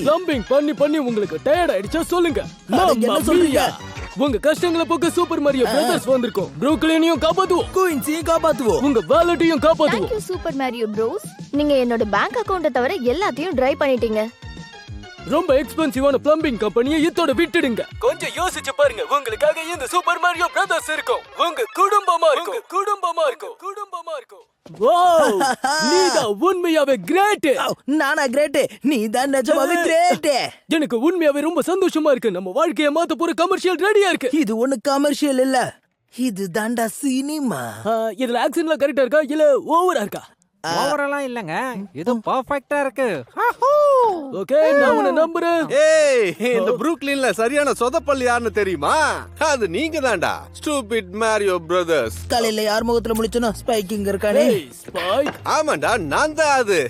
Plumbing பண்ணி உங்களுக்கு tired ஆயிடுச்சா சொல்லுங்க. என்ன சொல்றீங்க? உங்க கஷ்டங்களை போக்க சூப்பர் மாரியோ பிரதர்ஸ் வந்திருக்கோம். ப்ரூக்லினையும் காப்பாத்துவோம், குயின்ஸையும் காப்பாத்துவோம், உங்க வாலெட்டையும் காப்பாத்துவோம். Thank you super Mario Bros. நீங்க என்னோட பேங்க் அக்கவுண்ட தவிர எல்லாத்தையும் ட்ரை பண்ணிட்டீங்க. ரொம்ப எக்ஸ்பென்சிவான பிளம்பிங் கம்பெனியை இத்தோட விட்டுடுங்க. கொஞ்சம் யோசிச்சு பாருங்க. உங்களுக்காக இந்த சூப்பர் மாரியோ பிரதர்ஸ் இருக்கும். உங்க குடும்பமா இருக்கும். வாவ், நீதான் உண்மையாவே கிரேட். நானா கிரேட்? நீதான் நிஜமாவே கிரேட். எனக்கு உண்மையாவே ரொம்ப சந்தோஷமா இருக்கு. நம்ம வாழ்க்கைய மாத்த போற கமர்ஷியல் ரெடியா இருக்கு. இது ஒண்ணு கமர்ஷியல் இல்ல, இது தாண்டா சினிமா. இதுல ஆக்சன்லாம் கரெக்டா இருக்கா இல்ல ஓவரா இருக்கா? ஓவரெல்லாம் இல்லங்க, இது பெர்ஃபெக்ட்டா இருக்கு. ஓகே, நான் உன்னை நம்புறேன். ஏய், இந்த ப்ரூக்லின்ல சரியான சொதப்பல் யாருன்னு தெரியுமா? அது நீங்க தான்டா, ஸ்டூபிட் மாரியோ பிரதர்ஸ். காலையில யார் முகத்துல முடிச்சனோ ஸ்பைக்கிங் இருக்கானே. ஸ்பைக். ஆமாண்டா, நான் தான் அது.